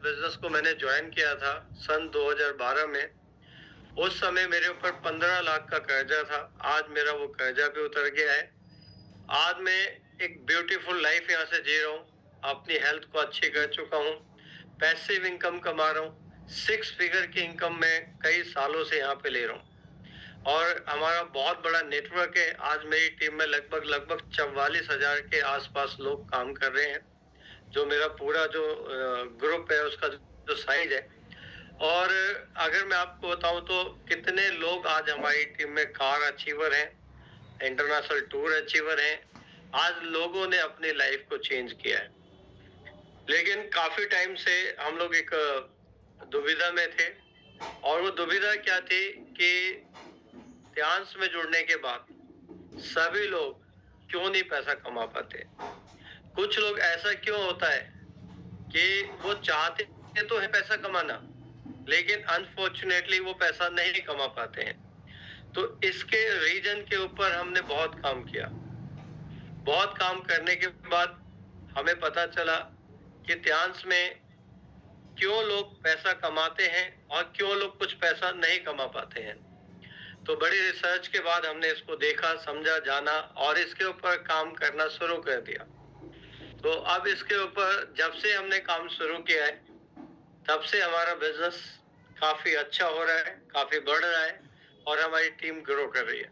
Business को मैंने join किया था सन 2012 में, उस समय मेरे ऊपर 15 लाख का कर्जा था। आज मेरा वो कर्जा भी उतर गया है। आज मैं एक ब्यूटीफुल लाइफ यहाँ से जी रहा हूँ, अपनी हेल्थ को अच्छी कर चुका हूँ, पैसिव इनकम कमा रहा हूँ, 6 फिगर की इनकम मैं कई सालों से यहाँ पे ले रहा हूँ और हमारा बहुत बड़ा नेटवर्क है। आज मेरी टीम में लगभग 44,000 के आसपास लोग काम कर रहे हैं, जो मेरा पूरा जो ग्रुप है उसका जो साइज है। और अगर मैं आपको बताऊं तो कितने लोग आज हमारी टीम में कार अचीवर हैं, इंटरनेशनल टूर अचीवर हैं। आज लोगों ने अपनी लाइफ को चेंज किया है। लेकिन काफी टाइम से हम लोग एक दुविधा में थे, और वो दुविधा क्या थी कि ध्यान में जुड़ने के बाद सभी लोग क्यों नहीं पैसा कमा पाते। कुछ लोग ऐसा क्यों होता है कि वो चाहते तो है पैसा कमाना, लेकिन अनफॉर्चुनेटली वो पैसा नहीं कमा पाते हैं। तो इसके रीजन के ऊपर हमने बहुत काम किया। बहुत काम करने के बाद हमें पता चला कि ध्यान में क्यों लोग पैसा कमाते हैं और क्यों लोग कुछ पैसा नहीं कमा पाते हैं। तो बड़ी रिसर्च के बाद हमने इसको देखा, समझा, जाना और इसके ऊपर काम करना शुरू कर दिया। तो अब इसके ऊपर जब से हमने काम शुरू किया है, तब से हमारा बिजनेस काफी अच्छा हो रहा है, काफी बढ़ रहा है और हमारी टीम ग्रो कर रही है।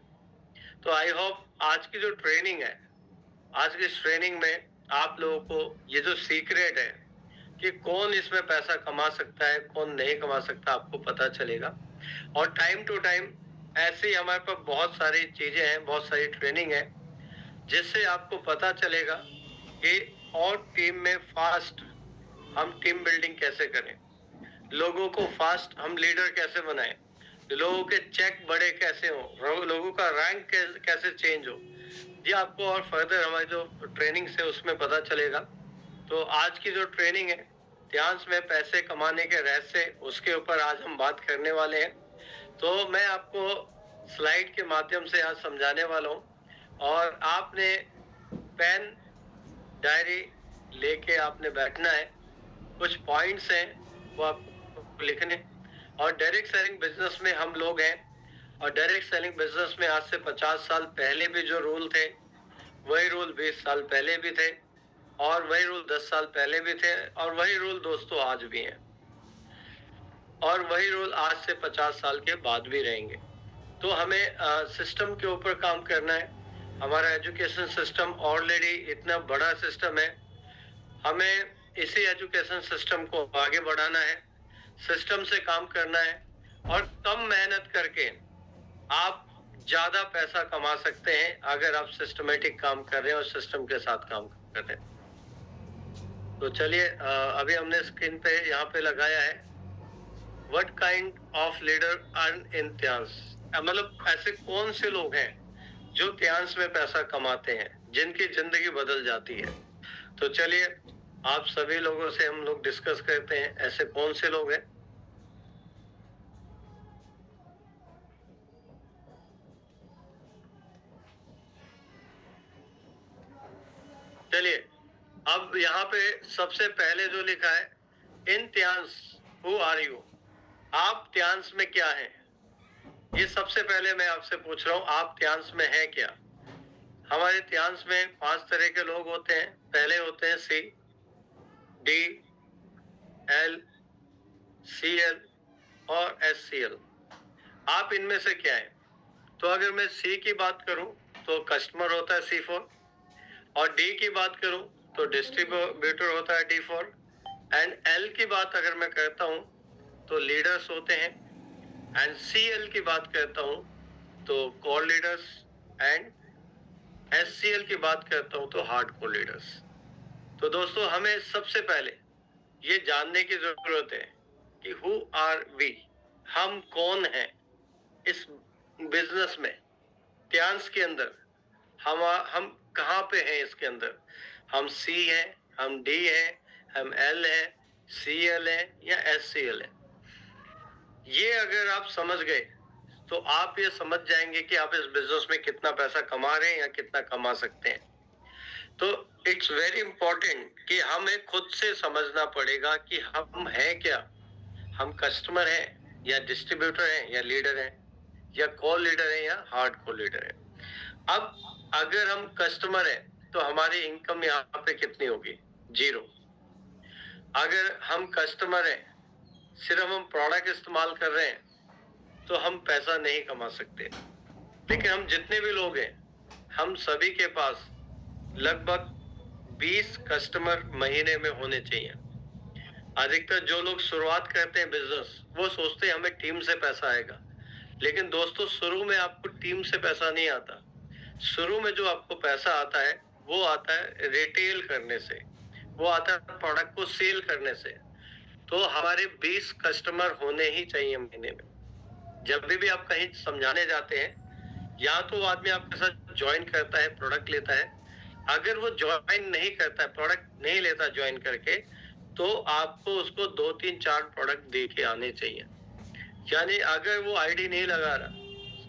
तो आई होप आज की जो ट्रेनिंग है, आज की इस ट्रेनिंग में आप लोगों को ये जो सीक्रेट है कि कौन इसमें पैसा कमा सकता है, कौन नहीं कमा सकता, आपको पता चलेगा। और टाइम टू टाइम ऐसी हमारे पास बहुत सारी चीजें हैं, बहुत सारी ट्रेनिंग है, जिससे आपको पता चलेगा कि और टीम में फास्ट हम टीम बिल्डिंग कैसे करें, लोगों को फास्ट हम लीडर कैसे बनाएं, लोगों के चेक बड़े कैसे हो, लोगों का रैंक कैसे चेंज हो। ये आपको और फर्दर हमारी जो ट्रेनिंग से उसमें पता चलेगा। तो आज की जो ट्रेनिंग है ध्यान में पैसे कमाने के रहस्य, उसके ऊपर आज हम बात करने वाले हैं। तो मैं आपको स्लाइड के माध्यम से आज समझाने वाला हूँ, और आपने पेन डायरी लेके आपने बैठना है। कुछ पॉइंट्स हैं वो आपको लिखने। और डायरेक्ट सेलिंग बिजनेस में हम लोग हैं, और डायरेक्ट सेलिंग बिजनेस में आज से 50 साल पहले भी जो रूल थे, वही रूल 20 साल पहले भी थे, और वही रूल 10 साल पहले भी थे, और वही रूल दोस्तों आज भी हैं, और वही रूल आज से 50 साल के बाद भी रहेंगे। तो हमें सिस्टम के ऊपर काम करना है। हमारा एजुकेशन सिस्टम ऑलरेडी इतना बड़ा सिस्टम है, हमें इसी एजुकेशन सिस्टम को आगे बढ़ाना है, सिस्टम से काम करना है, और कम मेहनत करके आप ज्यादा पैसा कमा सकते हैं अगर आप सिस्टमेटिक काम कर रहे हैं और सिस्टम के साथ काम कर रहे हैं। तो चलिए, अभी हमने स्क्रीन पे यहाँ पे लगाया है, what kind of leader earn in ध्यान। मतलब ऐसे कौन से लोग हैं जो ध्यान में पैसा कमाते हैं, जिनकी जिंदगी बदल जाती है। तो चलिए आप सभी लोगों से हम लोग डिस्कस करते हैं, ऐसे कौन से लोग हैं। चलिए, अब यहाँ पे सबसे पहले जो लिखा है, इन ध्यान हु आर यू, आप ध्यान में क्या है। ये सबसे पहले मैं आपसे पूछ रहा हूँ, आप ध्यान में है क्या। हमारे ध्यान में 5 तरह के लोग होते हैं। पहले होते हैं सी, डी, एल, सी एल और एस सी एल। आप इनमें से क्या है। तो अगर मैं सी की बात करूं तो कस्टमर होता है C4, और डी की बात करूं तो डिस्ट्रीब्यूटर होता है D4, एंड एल की बात अगर मैं करता हूं तो लीडर्स होते हैं, एंड CL की बात करता हूं तो कोर लीडर्स, एंड SCL की बात करता हूं तो हार्ड कोर लीडर्स। तो दोस्तों हमें सबसे पहले ये जानने की जरूरत है कि हु आर वी, हम कौन हैं इस बिजनेस में, ध्यान के अंदर। हम कहाँ पे हैं इसके अंदर। हम सी हैं, हम डी हैं, हम एल हैं, CL हैं या SCL हैं। ये अगर आप समझ गए तो आप ये समझ जाएंगे कि आप इस बिजनेस में कितना पैसा कमा रहे हैं या कितना कमा सकते हैं। तो इट्स वेरी इंपॉर्टेंट कि हमें खुद से समझना पड़ेगा कि हम हैं क्या, हम कस्टमर हैं या डिस्ट्रीब्यूटर हैं या लीडर हैं या कॉल लीडर हैं या हार्ड कॉल लीडर हैं। अब अगर हम कस्टमर हैं तो हमारी इनकम यहाँ पे कितनी होगी? 0। अगर हम कस्टमर हैं, सिर्फ हम प्रोडक्ट इस्तेमाल कर रहे हैं तो हम पैसा नहीं कमा सकते। लेकिन हम जितने भी लोग हैं, हम सभी के पास लगभग 20 कस्टमर महीने में होने चाहिए। अधिकतर जो लोग शुरुआत करते हैं बिजनेस, वो सोचते हैं हमें टीम से पैसा आएगा। लेकिन दोस्तों, शुरू में आपको टीम से पैसा नहीं आता। शुरू में जो आपको पैसा आता है वो आता है रिटेल करने से, वो आता है प्रोडक्ट को सेल करने से। तो हमारे 20 कस्टमर होने ही चाहिए महीने में। जब भी आप कहीं समझाने जाते हैं, या तो वो आदमी आपके साथ ज्वाइन करता है, प्रोडक्ट लेता है। अगर वो ज्वाइन नहीं करता है, प्रोडक्ट नहीं लेता ज्वाइन करके, तो आपको उसको 2, 3, 4 प्रोडक्ट दे के आने चाहिए। यानी अगर वो आईडी नहीं लगा रहा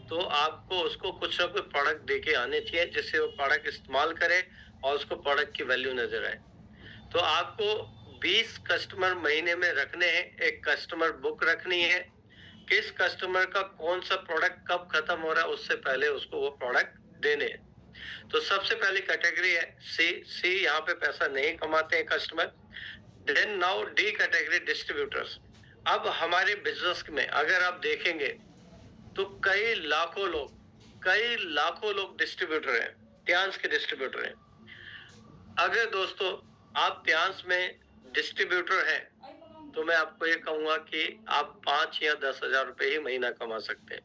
तो आपको उसको कुछ ना कुछ प्रोडक्ट दे के आने चाहिए, जिससे वो प्रोडक्ट इस्तेमाल करे और उसको प्रोडक्ट की वैल्यू नजर आए। तो आपको 20 कस्टमर महीने में रखने हैं, एक कस्टमर बुक रखनी है। किस कस्टमर का कौन सा प्रोडक्ट कब खत्म हो रहा है उससे पहले उसको वो प्रोडक्ट देने हैं। तो सबसे पहली कैटेगरी है सी, यहाँ पे पैसा नहीं कमाते हैं customer. Then now D category, distributors. अब हमारे बिजनेस में अगर आप देखेंगे तो कई लाखों लोग डिस्ट्रीब्यूटर हैं, त्यांश के डिस्ट्रीब्यूटर हैं। अगर दोस्तों आप त्यांश में डिस्ट्रीब्यूटर हैं तो मैं आपको ये कहूंगा कि आप 5 या 10 हजार रुपए ही महीना कमा सकते हैं।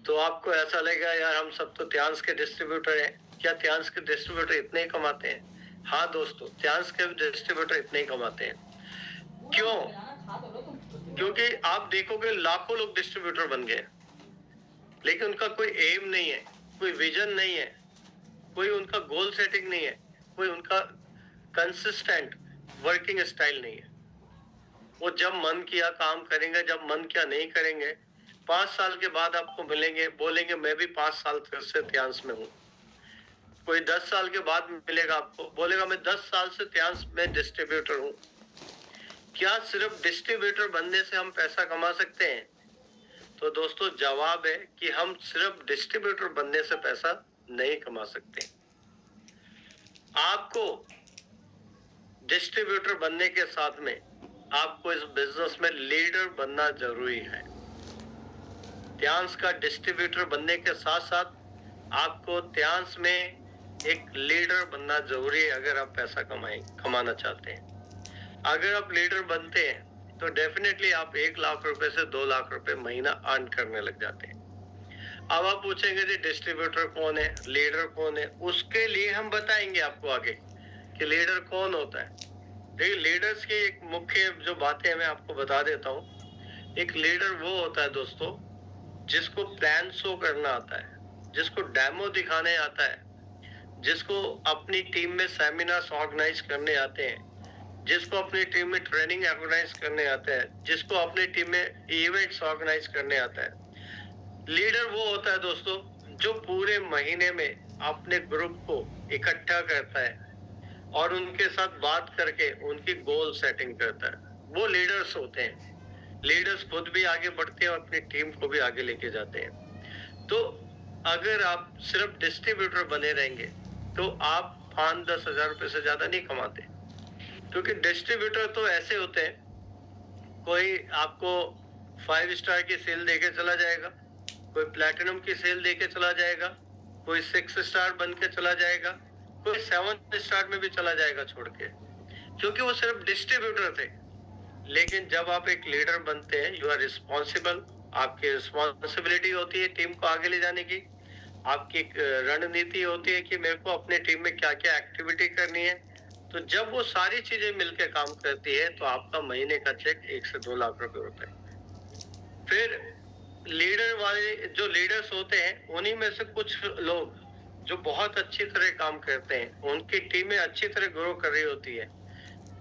तो आपको ऐसा लगेगा यार हम सब तो त्यांश के डिस्ट्रीब्यूटर हैं, क्या त्यांश के डिस्ट्रीब्यूटर इतने ही कमाते हैं? हाँ दोस्तों, त्यांश के डिस्ट्रीब्यूटर इतने ही कमाते हैं। क्यों? क्योंकि आप देखोगे लाखों लोग डिस्ट्रीब्यूटर बन गए, लेकिन उनका कोई एम नहीं है, कोई विजन नहीं है, कोई उनका गोल सेटिंग नहीं है, कोई उनका कंसिस्टेंट वर्किंग स्टाइल नहीं है। वो जब मन किया काम करेंगे, जब मन किया नहीं करेंगे। 5 साल के बाद आपको मिलेंगे, बोलेंगे मैं भी 5 साल से त्यांश में हूँ। कोई 10 साल के बाद मिलेगा आपको, बोलेगा मैं 10 साल से त्यांश में डिस्ट्रीब्यूटर हूँ। क्या सिर्फ डिस्ट्रीब्यूटर बनने से हम पैसा कमा सकते हैं? तो दोस्तों जवाब है कि हम सिर्फ डिस्ट्रीब्यूटर बनने से पैसा नहीं कमा सकते। आपको डिस्ट्रीब्यूटर बनने के साथ में आपको इस बिजनेस में लीडर बनना जरूरी है। त्यांश का डिस्ट्रीब्यूटर बनने के साथ साथ आपको त्यांश में एक लीडर बनना जरूरी है अगर आप पैसा कमाना चाहते हैं। अगर आप लीडर बनते हैं तो डेफिनेटली आप 1 लाख रुपए से 2 लाख रुपए महीना अर्न करने लग जाते हैं। अब आप पूछेंगे जी डिस्ट्रीब्यूटर कौन है, लीडर कौन है? उसके लिए हम बताएंगे आपको आगे कि लीडर कौन होता है। देखिए, लीडर्स की एक मुख्य जो बातें मैं आपको बता देता हूँ। एक लीडर वो होता है दोस्तों जिसको प्लान शो करना आता है, जिसको डेमो दिखाने आता है, जिसको अपनी टीम में सेमिनार्स ऑर्गेनाइज करने आते हैं, जिसको अपनी टीम में ट्रेनिंग ऑर्गेनाइज करने आता है, जिसको अपनी टीम में इवेंट्स ऑर्गेनाइज करने आता है। लीडर वो होता है दोस्तों जो पूरे महीने में अपने ग्रुप को इकट्ठा करता है और उनके साथ बात करके उनकी गोल सेटिंग करता है। वो लीडर्स होते हैं। लीडर्स खुद भी आगे बढ़ते हैं और अपनी टीम को भी आगे लेके जाते हैं। तो अगर आप सिर्फ डिस्ट्रीब्यूटर बने रहेंगे तो आप 5-10 हजार रुपए से ज्यादा नहीं कमाते, क्योंकि डिस्ट्रीब्यूटर तो ऐसे होते हैं, कोई आपको 5 स्टार की सेल देके चला जाएगा, कोई प्लैटिनम की सेल देके चला जाएगा, कोई 6 स्टार बन के चला जाएगा, कोई 7 स्टार में भी चला जाएगा छोड़ के, क्योंकि वो सिर्फ डिस्ट्रीब्यूटर थे। लेकिन जब आप एक लीडर बनते हैं, यू आर रिस्पॉन्सिबल। आपकी रिस्पॉन्सिबिलिटी होती है टीम को आगे ले जाने की। आपकी एक रणनीति होती है कि मेरे को अपने टीम में क्या क्या एक्टिविटी करनी है। तो जब वो सारी चीजें मिलकर काम करती है तो आपका महीने का चेक 1 से 2 लाख रुपए होता है। फिर लीडर वाले जो लीडर्स होते हैं, उन्हीं में से कुछ लोग जो बहुत अच्छी तरह काम करते हैं, उनकी टीमें अच्छी तरह ग्रो कर रही होती है,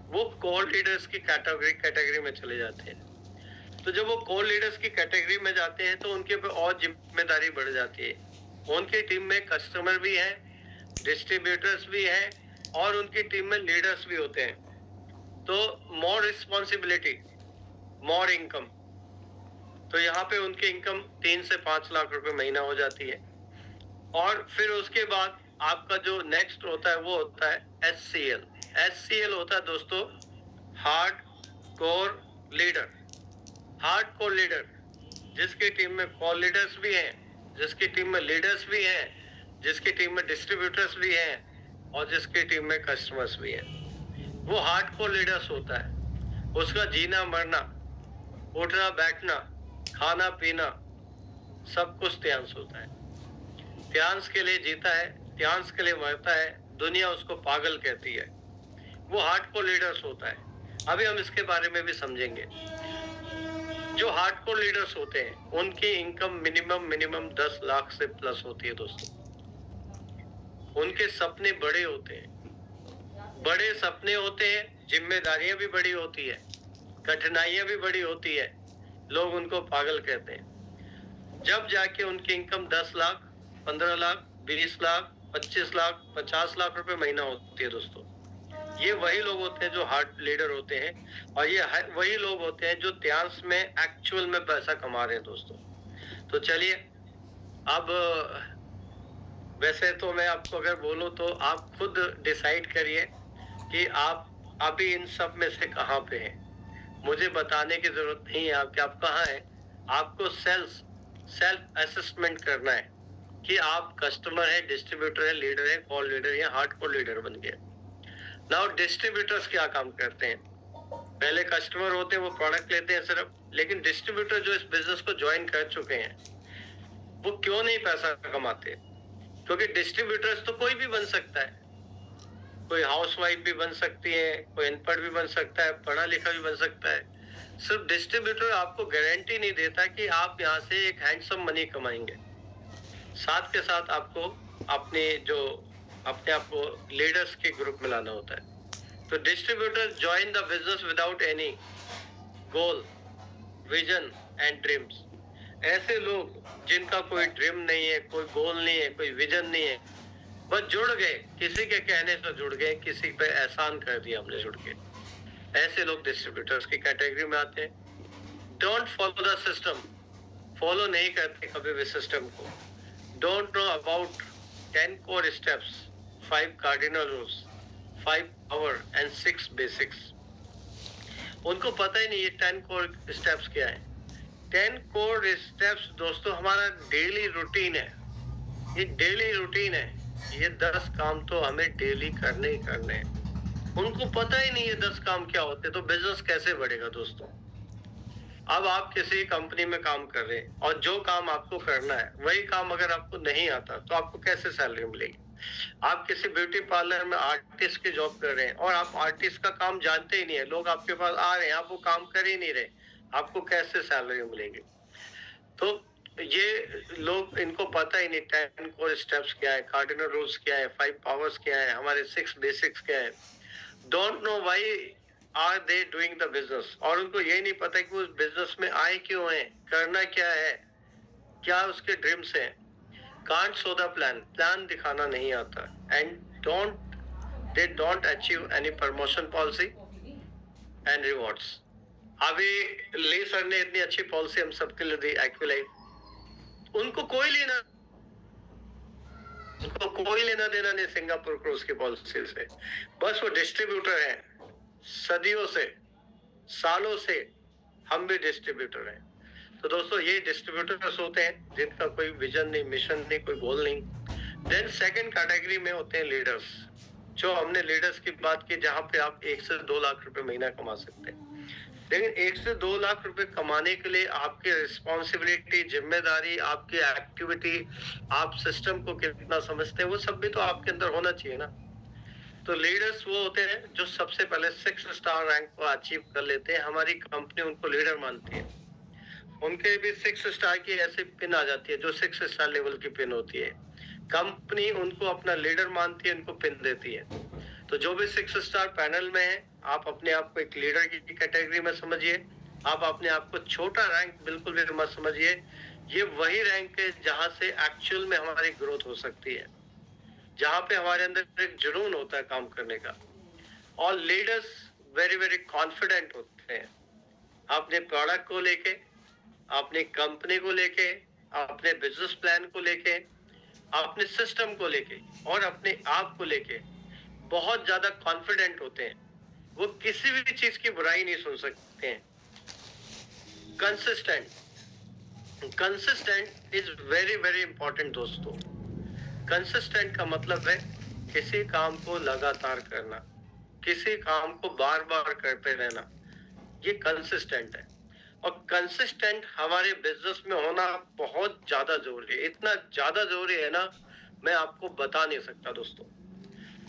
वो कोर लीडर्स की कैटेगरी में चले जाते हैं। तो जब वो कोर लीडर्स की कैटेगरी में जाते हैं तो उनके ऊपर और जिम्मेदारी बढ़ जाती है। उनकी टीम में कस्टमर भी हैं, डिस्ट्रीब्यूटर्स भी हैं और उनकी टीम में लीडर्स भी होते हैं। तो मोर रिस्पॉन्सिबिलिटी, मोर इनकम। तो यहाँ पे उनकी इनकम 3 से 5 लाख रुपए महीना हो जाती है। और फिर उसके बाद आपका जो नेक्स्ट होता है वो होता है HCL। HCL होता है दोस्तों hard core leader. Hard core leader जिसकी टीम में कोर लीडर्स भी हैं, जिसकी टीम में लीडर्स भी हैं, जिसकी टीम में डिस्ट्रीब्यूटर्स भी हैं और जिसकी टीम में कस्टमर्स भी हैं। वो हार्ड कोर लीडर्स होता है। उसका जीना मरना, उठना बैठना, खाना पीना सब कुछ त्यांश होता है। त्यांश के लिए जीता है, त्यांश के लिए मरता है। दुनिया उसको पागल कहती है। वो हार्डकोर लीडर्स होता है। अभी हम इसके बारे में भी समझेंगे। जो हार्डकोर लीडर्स होते हैं उनकी इनकम मिनिमम 10 लाख से प्लस होती है दोस्तों। उनके सपने बड़े होते हैं, बड़े सपने होते हैं, जिम्मेदारियां भी बड़ी होती है, कठिनाइयां भी बड़ी होती है। लोग उनको पागल कहते हैं। जब जाके उनकी इनकम 10 लाख, 15 लाख, 20 लाख, 25 लाख, 50 लाख रुपए महीना होती है दोस्तों। ये वही लोग होते हैं जो हार्ड लीडर होते हैं और ये वही लोग होते हैं जो त्यांश में एक्चुअल में पैसा कमा रहे हैं दोस्तों। तो चलिए अब वैसे तो मैं आपको अगर बोलूं तो आप खुद डिसाइड करिए कि आप अभी इन सब में से कहां पे हैं। मुझे बताने की जरूरत नहीं है आपके आप कहाँ हैं। आपको सेल्फ असेसमेंट करना है कि आप कस्टमर है, डिस्ट्रीब्यूटर है, लीडर है, कॉल लीडर या हार्डकोर लीडर बन गए। नाउ डिस्ट्रीब्यूटर्स क्या काम करते हैं? पहले कस्टमर होते हैं, वो प्रोडक्ट लेते हैं सिर्फ, लेकिन डिस्ट्रीब्यूटर जो इस बिजनेस को ज्वाइन कर चुके हैं वो क्यों नहीं पैसा कमाते? क्योंकि डिस्ट्रीब्यूटर्स तो कोई भी बन सकता है। कोई हाउसवाइफ भी बन सकती है, कोई अनपढ़ भी बन सकता है, पढ़ा लिखा भी बन सकता है। सिर्फ डिस्ट्रीब्यूटर आपको गारंटी नहीं देता कि आप यहाँ से एक हैंडसम मनी कमाएंगे। साथ के साथ आपको अपने आप को लीडर्स के ग्रुप में लाना होता है। तो distributor join the business without any goal, vision and dreams. ऐसे लोग जिनका कोई ड्रीम नहीं है, कोई गोल नहीं है, कोई विजन नहीं है, बस जुड़ गए, किसी के कहने से जुड़ गए, किसी पे एहसान कर दिया हमने जुड़ के। ऐसे लोग डिस्ट्रीब्यूटर्स की कैटेगरी में आते हैं। Don't follow the system, follow नहीं करते कभी भी सिस्टम को। Don't know about 10 core steps, 5 cardinal rules, 5 power and 6 basics. उनको पता ही नहीं ये 10 कोर स्टेप्स क्या है। 10 कोर स्टेप्स दोस्तों हमारा डेली रूटीन है। ये डेली रूटीन है। ये 10 काम तो हमें डेली करने ही करने हैं। उनको पता ही नहीं है 10 काम क्या होते, तो बिजनेस कैसे बढ़ेगा दोस्तों? अब आप किसी कंपनी में काम कर रहे हैं और जो काम आपको करना है वही काम अगर आपको नहीं आता तो आपको कैसे सैलरी मिलेगी? आप किसी ब्यूटी पार्लर में आर्टिस्ट की जॉब कर रहे हैं और आप आर्टिस्ट का काम जानते ही नहीं है, लोग आपके पास आ रहे हैं, आप वो काम कर ही नहीं रहे, आपको कैसे सैलरी मिलेगी? तो ये लोग, इनको पता ही नहीं 10 कोर स्टेप्स क्या है, कार्डिनल रूल्स क्या है, 5 पावर्स क्या है, हमारे 6 बेसिक्स क्या है। Don't know why are they doing the business. और उनको ये नहीं पता कि उस बिजनेस में आए क्यों हैं, करना क्या है, क्या उसके ड्रीम्स हैं। Can't show the plan, plan दिखाना नहीं आता। And they don't achieve any promotion policy and rewards. अभी ली सर ने इतनी अच्छी पॉलिसी हम सबके लिए दी, एक्विलाइफ। उनको कोई लेना देना नहीं सिंगापुर क्रूज की पॉलिसी से। बस वो डिस्ट्रीब्यूटर है, सदियों से, सालों से हम भी डिस्ट्रीब्यूटर हैं। तो दोस्तों ये डिस्ट्रीब्यूटर्स होते हैं जिनका कोई विजन नहीं, मिशन नहीं, कोई गोल नहीं। देन सेकंड कैटेगरी में होते हैं लीडर्स। जो हमने लीडर्स की बात की जहां पे आप 1 से 2 लाख रुपए महीना कमा सकते हैं। लेकिन 1 से 2 लाख रुपए कमाने के लिए आपकी रिस्पॉन्सिबिलिटी, जिम्मेदारी, आपकी एक्टिविटी, आप सिस्टम को कितना समझते हैं, वो सब भी तो आपके अंदर होना चाहिए ना। तो लीडर्स वो होते हैं जो सबसे पहले 6 स्टार रैंक को अचीव कर लेते हैं। हमारी कंपनी उनको लीडर मानती है। उनके भी 6 स्टार की ऐसी पिन आ जाती है जो 6 स्टार लेवल की पिन होती है। कंपनी उनको अपना लीडर मानती है, उनको पिन देती है। तो जो भी 6 स्टार पैनल में है, आप अपने आप को एक लीडर की कैटेगरी में समझिए। आप अपने आप को छोटा रैंक बिल्कुल भी मत समझिए। ये वही रैंक है जहां से एक्चुअल में हमारी ग्रोथ हो सकती है। जहाँ पे हमारे अंदर एक जुनून होता है काम करने का। और लीडर्स वेरी वेरी कॉन्फिडेंट होते हैं अपने प्रोडक्ट को लेके, अपनी कंपनी को लेके, अपने बिजनेस प्लान को लेके, अपने सिस्टम को लेके और अपने आप को लेके बहुत ज्यादा कॉन्फिडेंट होते हैं। वो किसी भी चीज की बुराई नहीं सुन सकते हैं। Consistent is very very important दोस्तों। कंसिस्टेंट का मतलब है किसी काम को लगातार करना, किसी काम को बार बार करते रहना, ये कंसिस्टेंट है। और कंसिस्टेंट हमारे बिजनेस में होना बहुत ज्यादा जरूरी है। इतना ज्यादा जरूरी है ना, मैं आपको बता नहीं सकता दोस्तों।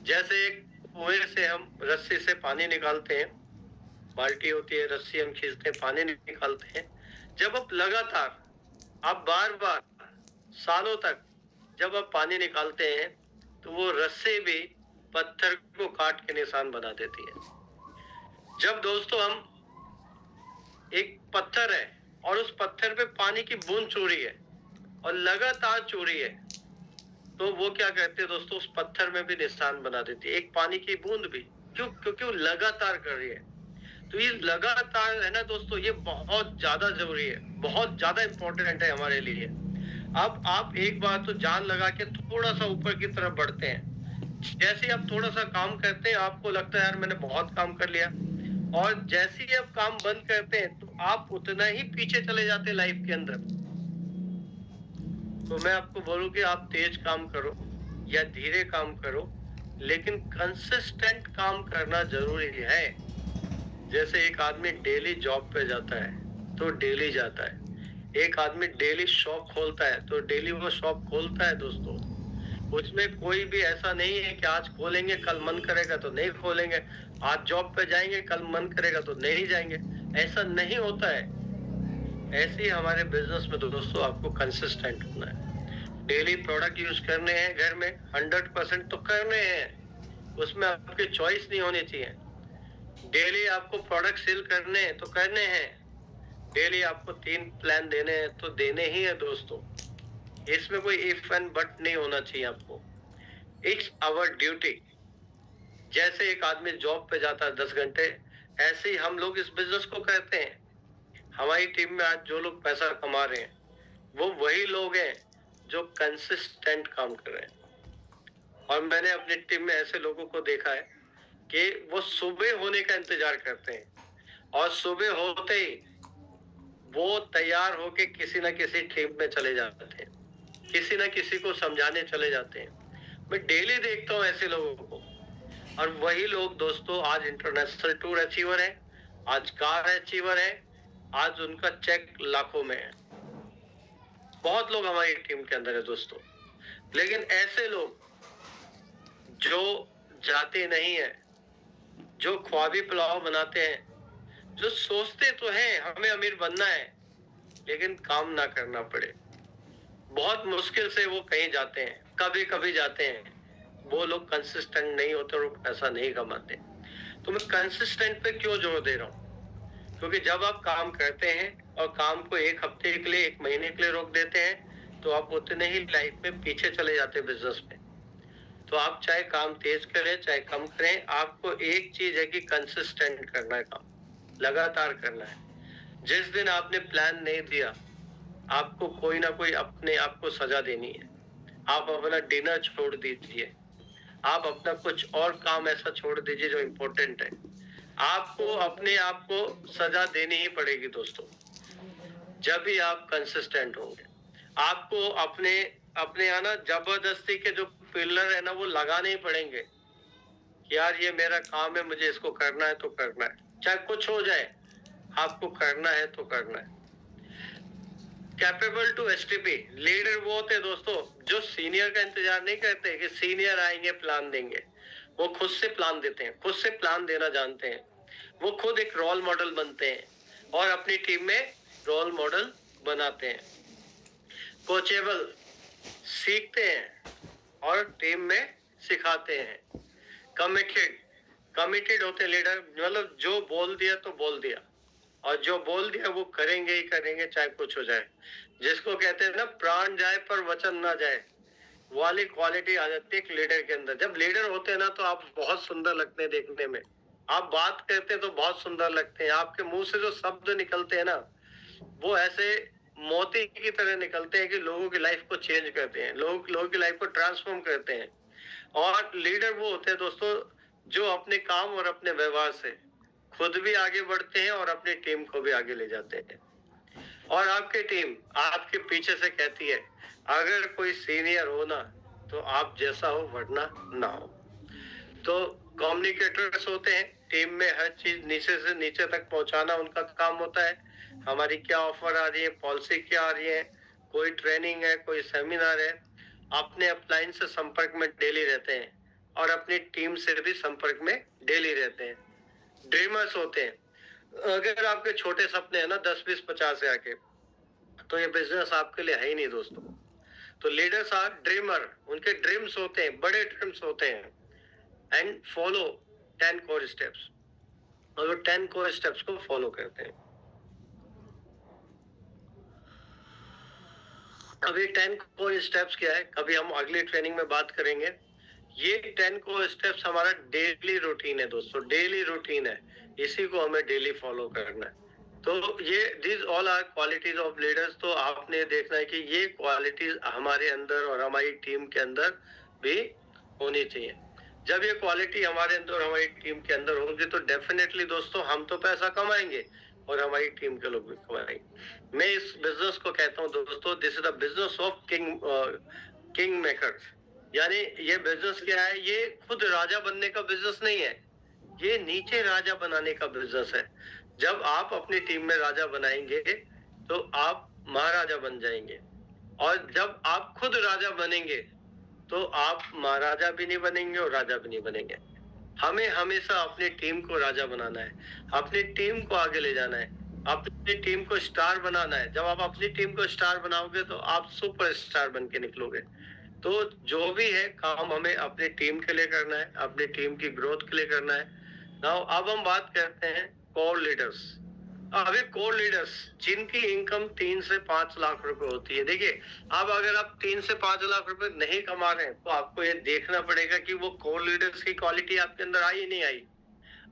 जैसे एक कुएं से हम रस्सी से पानी निकालते हैं, बाल्टी होती है, रस्सी हम खींचते हैं, पानी निकालते हैं। जब आप लगातार, आप बार बार, सालों तक जब आप पानी निकालते हैं तो वो रस्सी भी पत्थर को काट के निशान बना देती है। जब दोस्तों हम, एक पत्थर है और उस पत्थर पे पानी की बूंद चू रही है और लगातार चू रही है, तो वो क्या कहते हैं दोस्तों, उस पत्थर में भी निशान बना देती है, एक पानी की बूंद भी। क्यों? क्योंकि वो लगातार कर रही है। तो ये लगातार है ना दोस्तों, ये बहुत ज्यादा जरूरी है, बहुत ज्यादा इंपॉर्टेंट है हमारे लिए। अब आप एक बार तो जान लगा के थोड़ा सा ऊपर की तरफ बढ़ते हैं। जैसे ही आप थोड़ा सा काम करते हैं, आपको लगता है यार मैंने बहुत काम कर लिया, और जैसे ही आप काम बंद करते हैं तो आप उतना ही पीछे चले जाते हैं लाइफ के अंदर। तो मैं आपको बोलूं कि आप तेज काम करो या धीरे काम करो, लेकिन कंसिस्टेंट काम करना जरूरी है। जैसे एक आदमी डेली जॉब पे जाता है तो डेली जाता है, एक आदमी डेली शॉप खोलता है तो डेली वो शॉप खोलता है दोस्तों। उसमें कोई भी ऐसा नहीं है कि आज खोलेंगे कल मन करेगा तो नहीं खोलेंगे, आज जॉब पे जाएंगे कल मन करेगा तो नहीं जाएंगे, ऐसा नहीं होता है। ऐसे ही हमारे बिजनेस में तो दोस्तों आपको कंसिस्टेंट होना है। डेली प्रोडक्ट यूज करने हैं घर में, 100% तो करने हैं, उसमें आपकी चॉइस नहीं होनी चाहिए। डेली आपको प्रोडक्ट सेल करने हैं तो करने हैं, डेली आपको 3 प्लान देने हैं तो देने ही है दोस्तों। इसमें कोई इफ एंड बट नहीं होना चाहिए आपको। It's our duty. जैसे एक आदमी जॉब पे जाता है 10 घंटे, ऐसे ही हम लोग इस बिजनेस को करते हैं। हमारी टीम में आज जो लोग पैसा कमा रहे हैं वो वही लोग हैं जो कंसिस्टेंट काम कर रहे हैं। और मैंने अपनी टीम में ऐसे लोगों को देखा है कि वो सुबह होने का इंतजार करते हैं और सुबह होते ही वो तैयार होके किसी ना किसी टीम में चले जाते हैं, किसी ना किसी को समझाने चले जाते हैं। मैं डेली देखता हूँ ऐसे लोगों को। और वही लोग दोस्तों आज इंटरनेशनल टूर अचीवर है, आज कार अचीवर है, आज उनका चेक लाखों में है। बहुत लोग हमारी टीम के अंदर है दोस्तों, लेकिन ऐसे लोग जो जाते नहीं है, जो ख्वाबी पुलाव बनाते हैं, जो सोचते तो हैं हमें अमीर बनना है लेकिन काम ना करना पड़े, बहुत मुश्किल से वो कहीं जाते हैं, कभी कभी जाते हैं, वो लोग कंसिस्टेंट नहीं होते और वो पैसा नहीं कमाते। तो मैं कंसिस्टेंट पे क्यों जोर दे रहा हूँ? क्योंकि जब आप काम करते हैं और काम को एक हफ्ते के लिए, एक महीने के लिए रोक देते हैं, तो आप उतने ही लाइफ में पीछे चले जाते हैं बिजनेस में। तो आप चाहे काम तेज करें चाहे कम करें, आपको एक चीज है कि कंसिस्टेंट करना है, काम लगातार करना है। जिस दिन आपने प्लान नहीं दिया, आपको कोई ना कोई अपने आप को सजा देनी है। आप अपना डिनर छोड़ दीजिए, आप अपना कुछ और काम ऐसा छोड़ दीजिए जो इम्पोर्टेंट है। आपको अपने आप को सजा देनी ही पड़ेगी दोस्तों, जब भी आप कंसिस्टेंट होंगे। आपको अपने अपने यहाँ ना जबरदस्ती के जो पिलर है ना वो लगाने ही पड़ेंगे कि यार ये मेरा काम है, मुझे इसको करना है तो करना है, चाहे कुछ हो जाए, आपको करना है तो करना है। कैपेबल टू एसटीपी लीडर वो होते दोस्तों जो सीनियर का इंतजार नहीं करते कि सीनियर आएंगे प्लान देंगे। वो खुद से प्लान देते हैं, खुद से प्लान देना जानते हैं। वो खुद एक रोल मॉडल बनते हैं और अपनी टीम में रोल मॉडल बनाते हैं। कोचेबल सीखते हैं और टीम में सिखाते हैं। कमिटेड कमिटेड होते लीडर, मतलब जो बोल दिया तो बोल दिया, और जो बोल दिया वो करेंगे ही करेंगे चाहे कुछ हो जाए। जिसको कहते हैं ना प्राण जाए पर वचन ना जाए, वाली क्वालिटी आ जाती है एक लीडर के अंदर। जब लीडर होते हैं ना तो आप बहुत सुंदर लगते हैं देखने में। आप बात करते हैं तो बहुत सुंदर लगते हैं। आपके मुंह से जो शब्द निकलते हैं ना वो ऐसे मोती की तरह निकलते हैं कि लोगों की लाइफ को चेंज करते हैं, लोगों की लाइफ को ट्रांसफॉर्म करते हैं। और लीडर वो होते हैं दोस्तों जो अपने काम और अपने व्यवहार से खुद भी आगे बढ़ते हैं और अपनी टीम को भी आगे ले जाते हैं। और आपकी टीम आपके पीछे से कहती है अगर कोई सीनियर हो ना तो आप जैसा हो वरना ना हो। तो कम्युनिकेटर्स होते हैं टीम में, हर चीज नीचे से नीचे तक पहुंचाना उनका काम होता है। हमारी क्या ऑफर आ रही है, पॉलिसी क्या आ रही है, कोई ट्रेनिंग है, कोई सेमिनार है, अपने अपलाइन से संपर्क में डेली रहते हैं और अपनी टीम से भी संपर्क में डेली रहते हैं। ड्रीमर्स होते हैं, अगर आपके छोटे सपने हैं ना 10 20 50 से आके, तो ये बिजनेस आपके लिए है ही नहीं दोस्तों। तो लीडर्स आर ड्रीमर, उनके ड्रीम्स होते हैं, बड़े ड्रीम्स होते हैं। एंड फॉलो 10 कोर स्टेप्स, और वो 10 कोर स्टेप्स को फॉलो करते हैं। अब ये 10 कोर स्टेप्स क्या है, कभी हम अगली ट्रेनिंग में बात करेंगे। ये 10 कोर स्टेप्स हमारा डेली रूटीन है दोस्तों, डेली रूटीन है, इसी को हमें डेली फॉलो करना है। तो ये this all are qualities of leaders. तो आपने देखना है कि ये क्वालिटीज हमारे अंदर और हमारी टीम के अंदर भी होनी चाहिए। जब ये क्वालिटी हमारे अंदर और हमारी टीम के अंदर होंगी तो डेफिनेटली दोस्तों हम तो पैसा कमाएंगे और हमारी टीम के लोग भी कमाएंगे। मैं इस बिजनेस को कहता हूँ दोस्तों, this is the business of king makers. यानी ये बिजनेस क्या है, ये खुद राजा बनने का बिजनेस नहीं है, ये नीचे राजा बनाने का बिजनेस है। जब आप अपनी टीम में राजा बनाएंगे तो आप महाराजा बन जाएंगे, और जब आप खुद राजा बनेंगे तो आप महाराजा भी नहीं बनेंगे और राजा भी नहीं बनेंगे। हमें हमेशा अपनी टीम को राजा बनाना है, अपनी टीम को आगे ले जाना है, अपनी टीम को स्टार बनाना है। जब आप अपनी टीम को स्टार बनाओगे तो आप सुपर स्टार बन के निकलोगे। तो जो भी है काम हमें अपनी टीम के लिए करना है, अपनी टीम की ग्रोथ के लिए करना है। नाउ अब हम बात करते हैं कोर लीडर्स। अभी कोर लीडर्स जिनकी इनकम 3 से 5 लाख रुपए होती है। देखिए, अब अगर आप 3 से 5 लाख रुपए नहीं कमा रहे हैं तो आपको ये देखना पड़ेगा कि वो कोर लीडर्स की क्वालिटी आपके अंदर आई नहीं आई।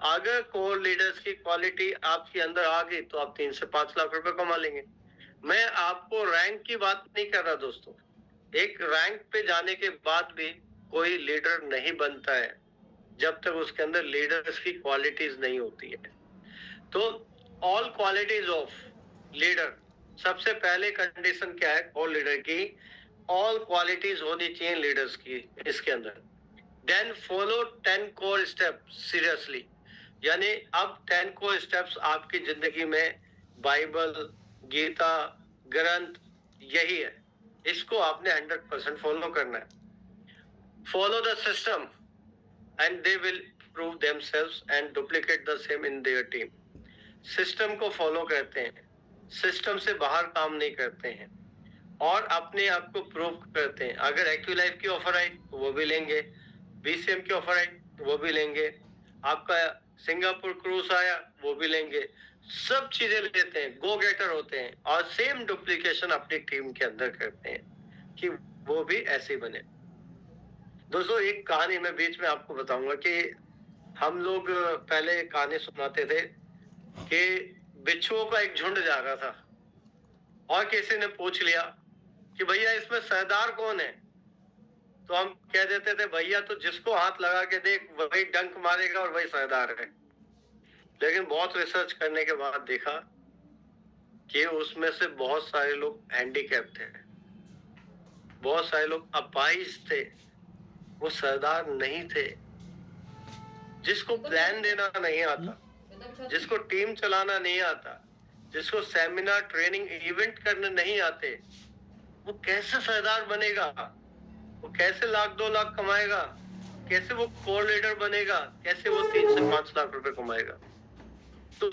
अगर कोर लीडर्स की क्वालिटी आपके अंदर आ गई तो आप 3 से 5 लाख रुपए कमा लेंगे। मैं आपको रैंक की बात नहीं कर रहा दोस्तों, एक रैंक पे जाने के बाद भी कोई लीडर नहीं बनता है जब तक उसके अंदर लीडर्स की क्वालिटीज नहीं होती है। तो ऑल क्वालिटीज ऑफ लीडर, सबसे पहले कंडीशन क्या है ऑल लीडर की, ऑल क्वालिटीज होनी चाहिए लीडर्स की इसके अंदर। Then follow 10 core step seriously. यानी अब 10 कोर स्टेप्स आपकी जिंदगी में बाइबल, गीता, ग्रंथ यही है, इसको आपने 100% फॉलो करना है। Follow the system and they will prove themselves and duplicate the same in their team. System को फॉलो करते हैं, सिस्टम से बाहर काम नहीं करते हैं और अपने आप को प्रूव करते हैं। अगर एक्टिव लाइफ की ऑफर आई तो वो भी लेंगे, बीसीएम की ऑफर आई तो वो भी लेंगे, आपका सिंगापुर क्रूज आया वो भी लेंगे, सब चीजें लेते हैं, गो गेटर होते हैं और सेम डुप्लीकेशन अपनी टीम के अंदर करते हैं कि वो भी ऐसे बने। दोस्तों एक कहानी मैं बीच में आपको बताऊंगा कि हम लोग पहले कहानी सुनाते थे कि बिच्छुओं का एक झुंड जा रहा था और किसी ने पूछ लिया कि भैया इसमें सरदार कौन है, तो हम कह देते थे भैया तो जिसको हाथ लगा के देख वही डंक मारेगा और वही सरदार है। लेकिन बहुत रिसर्च करने के बाद देखा कि उसमें से बहुत सारे लोग हैंडीकैप थे, बहुत सारे लोग अपाहिज थे, वो सरदार नहीं थे। जिसको प्लान देना नहीं आता, जिसको टीम चलाना नहीं आता, जिसको सेमिनार ट्रेनिंग इवेंट करने नहीं आते, वो कैसे सरदार बनेगा, वो कैसे लाख 2 लाख कमाएगा, कैसे वो कोर लीडर बनेगा, कैसे वो 3 से 5 लाख रुपए कमाएगा। तो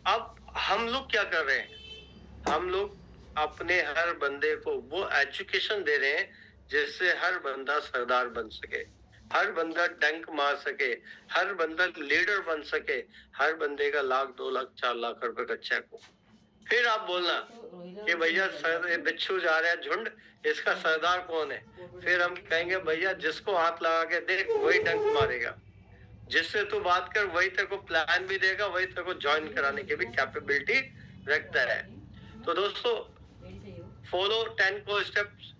अब हम लोग क्या कर रहे हैं, हम लोग अपने हर बंदे को वो एजुकेशन दे रहे हैं जिससे हर बंदा सरदार बन सके, हर बंदा डंक मार सके, हर बंदा लीडर बन सके, हर बंदे का लाख 2 लाख 4 लाख रुपए का चेक हो। फिर आप बोलना कि भैया बिच्छू जा रहा है झुंड, इसका सरदार कौन है? फिर हम कहेंगे भैया जिसको हाथ लगा के देख वही डंक मारेगा, जिससे तू बात कर वही तेरे को प्लान भी देगा, वही तेरे को ज्वाइन कराने की भी कैपेबिलिटी रखता है। तो दोस्तों follow 10 core steps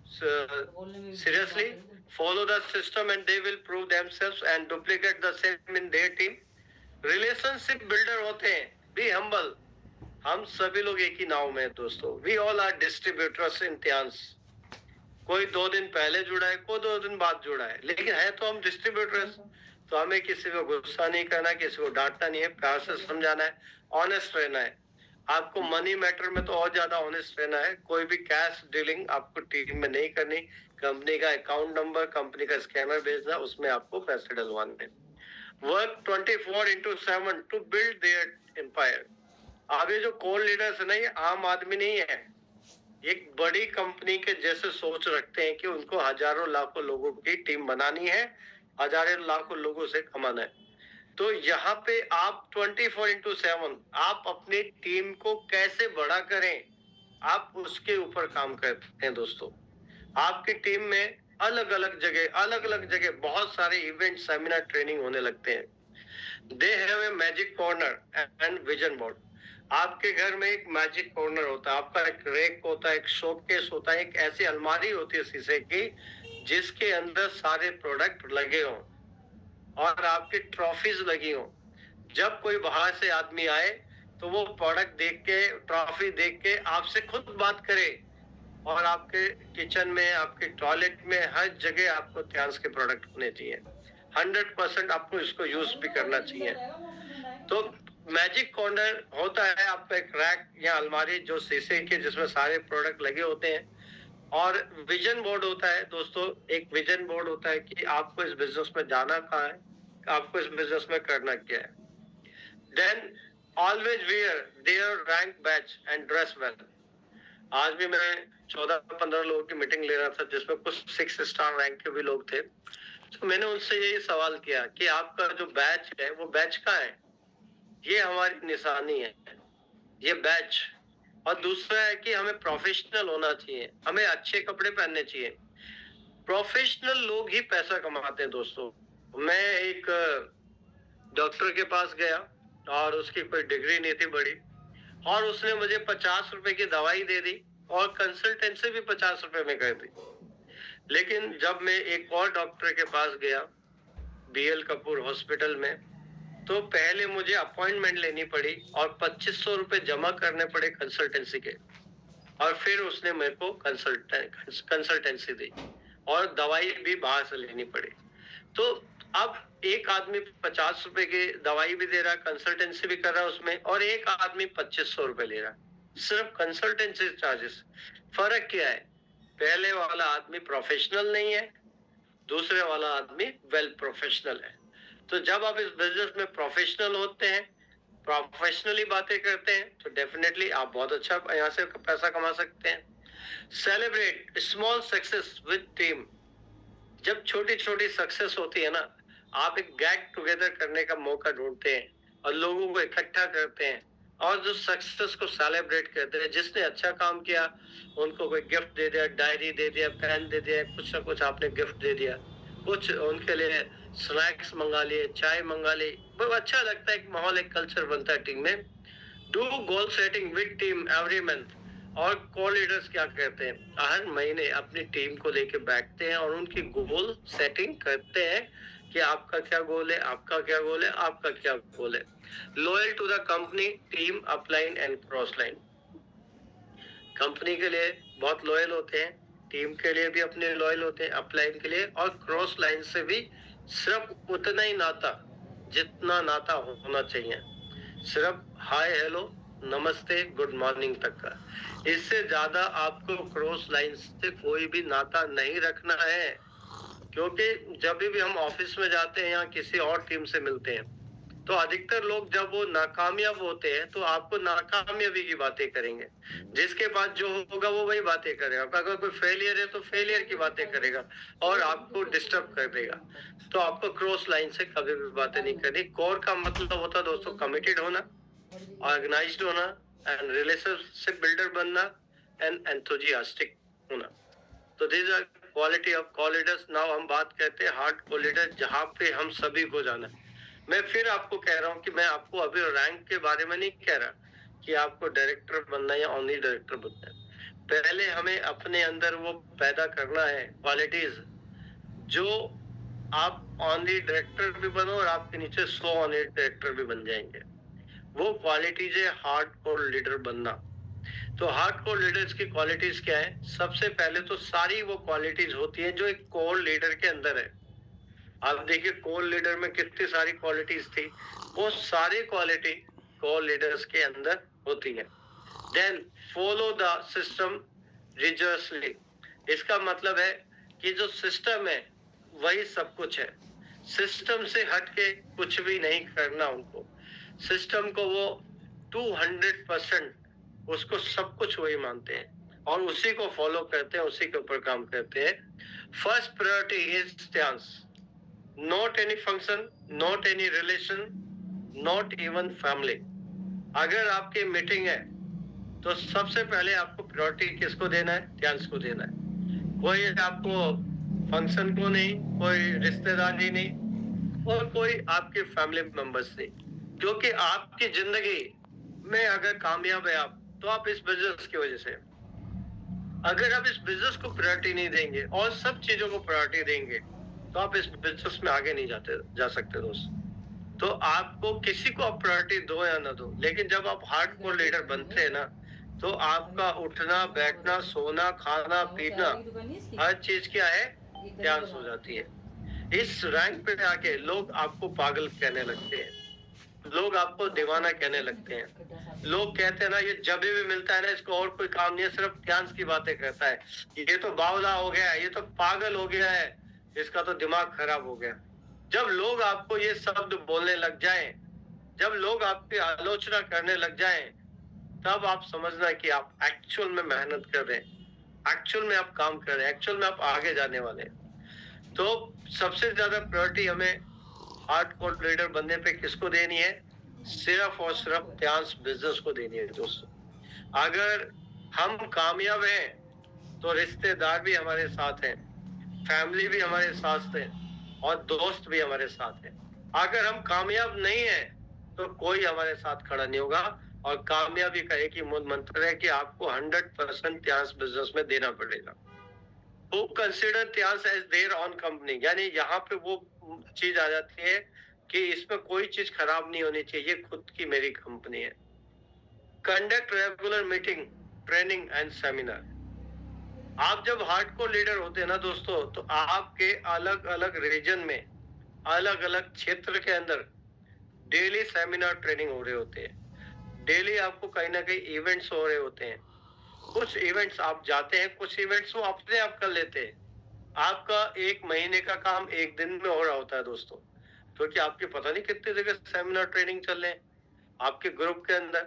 seriously, follow the system and they will prove themselves and duplicate the same in their team. Relationship builder होते हैं, बी हम्बल। हम सभी लोग एक ही नाव में हैं दोस्तों। वी ऑल आर डिस्ट्रीब्यूटर्स इन त्यान्स। कोई 2 दिन पहले जुड़ा है, कोई 2 दिन बाद जुड़ा है, लेकिन है तो हम डिस्ट्रीब्यूटर्स। तो हमें किसी को गुस्सा नहीं करना, किसी को डांटना नहीं है, प्यार से समझाना है, ऑनेस्ट रहना है। आपको मनी मैटर में तो और ज्यादा ऑनेस्ट रहना है। कोई भी कैश डीलिंग आपको टीम में नहीं करनी। कंपनी का अकाउंट नंबर, कंपनी का स्कैनर भेजना, उसमें आपको पैसे डलवाने। Work 24/7 to build their empire. आगे जो कोर लीडर्स है ना, ये आम आदमी नहीं है, एक बड़ी कंपनी के जैसे सोच रखते हैं कि उनको हजारों लाखों लोगों की टीम बनानी है, हजारों लाखों लोगों से कमाना है। तो यहाँ पे आप 24/7 आप अपनी टीम को कैसे बड़ा करें, आप उसके ऊपर काम करते हैं दोस्तों। आपकी टीम में अलग अलग जगह बहुत सारे इवेंट, सेमिनार, ट्रेनिंग होने लगते हैं। They have a magic corner and vision board. आपके घर में एक मैजिक कॉर्नर होता है, आपका एक रैक होता है, एक शोकेस होता है, एक ऐसी अलमारी होती है शीशे की जिसके अंदर सारे प्रोडक्ट लगे हों और आपकी ट्रॉफीज लगी हों। जब कोई बाहर से आदमी आए तो वो प्रोडक्ट देख के, ट्रॉफी देख के आपसे खुद बात करे। और आपके किचन में, आपके टॉयलेट में, हर जगह आपको त्यान्स के प्रोडक्ट होने चाहिए। 100% आपको इसको यूज भी करना चाहिए। तो मैजिक कॉर्नर होता है आपका एक रैक या अलमारी जो शीशे के, जिसमें सारे प्रोडक्ट लगे होते हैं। और विजन बोर्ड होता है दोस्तों, एक विजन बोर्ड होता है कि आपको इस बिजनेस में जाना कहाँ है, आपको इस बिजनेस में करना क्या है। Then always wear their rank badge and dress well. आज भी मैं 14-15 लोगों की मीटिंग ले रहा था जिसमें कुछ 6 स्टार रैंक के भी लोग थे। तो मैंने उनसे यही सवाल किया कि आपका जो बैच है वो बैच का है, ये हमारी निशानी है, ये बैच। और दूसरा है कि हमें प्रोफेशनल होना चाहिए, हमें अच्छे कपड़े पहनने चाहिए। प्रोफेशनल लोग ही पैसा कमाते हैं दोस्तों। मैं एक डॉक्टर के पास गया और उसकी कोई डिग्री नहीं थी बड़ी, और उसने मुझे 50 रुपए की दवाई दे दी और कंसल्टेंसी भी 50 रुपए में कर दी। लेकिन जब मैं एक और डॉक्टर के पास गया BL कपूर हॉस्पिटल में, तो पहले मुझे अपॉइंटमेंट लेनी पड़ी और 2500 रुपए जमा करने पड़े कंसल्टेंसी के, और फिर उसने मेरे को कंसल्टेंसी दी और दवाई भी बाहर से लेनी पड़ी। तो अब एक आदमी 50 रुपए की दवाई भी दे रहा है, कंसल्टेंसी भी कर रहा है उसमें, और एक आदमी 2500 रुपए ले रहा है सिर्फ कंसल्टेंसी चार्जेस। फर्क क्या है? पहले वाला आदमी प्रोफेशनल नहीं है, दूसरे वाला आदमी वेल प्रोफेशनल है। तो जब आप इस बिजनेस में प्रोफेशनल होते हैं, प्रोफेशनली बातें करते हैं, तो डेफिनेटली आप बहुत अच्छा यहाँ से पैसा कमा सकते हैं। Celebrate small success with team. जब छोटी छोटी सक्सेस होती है ना, आप एक गेट टुगेदर करने का मौका ढूंढते हैं और लोगों को इकट्ठा करते हैं और जो सक्सेस को सेलिब्रेट करते हैं। जिसने अच्छा काम किया उनको कोई गिफ्ट दे दिया, डायरी दे दिया, पेन दे दिया, कुछ ना कुछ आपने गिफ्ट दे दिया, कुछ उनके लिए स्नैक्स मंगा लिए, चाय मंगा ली। बहुत अच्छा लगता है, एक माहौल, एक कल्चर बनता है टीम में। Do goal setting with team every month. और को लीडर्स क्या कहते हैं, हर महीने अपनी टीम को लेके बैठते हैं और उनकी गोल सेटिंग करते हैं कि आपका क्या गोल है, आपका क्या गोल है, आपका क्या गोल है। Loyal to the company, team, upline and cross line. Company के लिए बहुत लॉयल होते हैं, टीम के लिए भी अपने लॉयल होते हैं, अपलाइन के लिए, और क्रॉस लाइन से भी सिर्फ उतना ही नाता जितना नाता होना चाहिए, सिर्फ हाय हेलो नमस्ते गुड मॉर्निंग तक का। इससे ज्यादा आपको क्रॉस लाइन से कोई भी नाता नहीं रखना है। क्योंकि जब भी हम ऑफिस में जाते हैं या किसी और टीम से मिलते हैं, तो अधिकतर लोग जब वो नाकामयाब होते हैं तो आपको नाकामयाबी की बातें करेंगे। जिसके पास जो होगा वो वही बातें करेगा। अगर कोई फेलियर है तो फेलियर की बातें करेगा और आपको डिस्टर्ब कर देगा। तो आपको क्रॉस लाइन से कभी भी बातें नहीं करनी। कोर का मतलब होता है दोस्तों कमिटेड होना, ऑर्गेनाइज्ड होना, एंड रिलेशनशिप बिल्डर बनना एंड एंथुजियास्टिक होना। तो this are quality of call leaders. Now हम बात करते हैं हार्ड कॉल लीडर, जहां पे हम सभी को जाना। मैं फिर आपको कह रहा हूँ कि मैं आपको अभी रैंक के बारे में नहीं कह रहा कि आपको डायरेक्टर बनना है या ओनली डायरेक्टर बनना है। पहले हमें अपने अंदर वो पैदा करना है क्वालिटीज, जो आप ओनली डायरेक्टर भी बनो और आपके नीचे 100 ओनली डायरेक्टर भी बन जाएंगे। वो क्वालिटीज है हार्ड कोर लीडर बनना। तो हार्ड कोर लीडर्स की क्वालिटीज क्या है? सबसे पहले तो सारी वो क्वालिटीज होती है जो एक कोर लीडर के अंदर है। आप देखिए कोर लीडर में कितनी सारी क्वालिटीज थी, वो सारी क्वालिटी कोर लीडर्स के अंदर होती है। Then follow the system religiously. इसका मतलब है कि जो सिस्टम है वही सब कुछ है। सिस्टम से हटके कुछ भी नहीं करना उनको। सिस्टम को वो 200% उसको सब कुछ वही मानते हैं और उसी को फॉलो करते हैं, उसी के ऊपर काम करते हैं। फर्स्ट प्रायोरिटी इज ध्यान। Not any function, not any relation, not even family. अगर आपकी मीटिंग है तो सबसे पहले आपको प्रायोरिटी किसको देना है? ध्यान को देना है। कोई आपको फंक्शन को नहीं, कोई रिश्तेदारी नहीं और कोई आपके फैमिली मेंबर्स नहीं। क्योंकि आपकी जिंदगी में अगर कामयाब है आप, तो आप इस बिजनेस की वजह से। अगर आप इस बिजनेस को प्रायोरिटी नहीं देंगे और सब चीजों को प्रायोरिटी देंगे तो आप इस बिजनेस में आगे नहीं जा सकते दोस्त। तो आपको किसी को आप प्रायोरिटी दो या ना दो, लेकिन जब आप हार्ड कोर लीडर बनते हैं ना, तो आपका उठना बैठना सोना खाना पीना हर चीज क्या है? ध्यान हो जाती है। इस रैंक पे आके लोग आपको पागल कहने लगते हैं, लोग आपको दीवाना कहने लगते हैं। लोग कहते हैं ना, ये जब भी मिलता है ना, इसको और कोई काम नहीं है, सिर्फ ध्यान की बातें करता है, ये तो बावला हो गया है, ये तो पागल हो गया है, इसका तो दिमाग खराब हो गया। जब लोग आपको ये शब्द बोलने लग जाएं, जब लोग आपकी आलोचना करने लग जाएं, तब आप समझना कि आप एक्चुअल में मेहनत कर रहे हैं, एक्चुअल में आप काम कर रहे हैं, एक्चुअल में आप आगे जाने वाले हैं। तो सबसे ज्यादा प्रायोरिटी हमें हार्ड कोर लीडर बनने पे किसको देनी है? सिर्फ और सिर्फ ध्यान बिजनेस को देनी है दोस्तों। अगर हम कामयाब हैं तो रिश्तेदार भी हमारे साथ हैं, फैमिली भी हमारे साथ है और दोस्त भी हमारे साथ है। अगर हम कामयाब नहीं है तो कोई हमारे साथ खड़ा नहीं होगा। और कामयाबी का एक ही मूल मंत्र है कि आपको 100% त्यास बिजनेस में देना पड़ेगा। वो कंसिडर त्यास एज देयर ऑन कंपनी, यानी यहाँ पे वो चीज आ जाती है कि इसमें कोई चीज खराब नहीं होनी चाहिए, खुद की मेरी कंपनी है। Conduct regular meeting, training and seminar. आप जब हार्डकोर लीडर होते हैं ना दोस्तों, तो आपके अलग अलग रीजन में, अलग अलग क्षेत्र के अंदर डेली सेमिनार ट्रेनिंग हो रहे होते हैं। डेली आपको कहीं ना कहीं इवेंट्स हो रहे होते हैं। कुछ इवेंट्स आप जाते हैं, कुछ इवेंट्स वो अपने आप कर लेते हैं। आपका एक महीने का काम एक दिन में हो रहा होता है दोस्तों, क्योंकि आपके पता नहीं कितनी जगह सेमिनार ट्रेनिंग चल रहे हैं आपके ग्रुप के अंदर।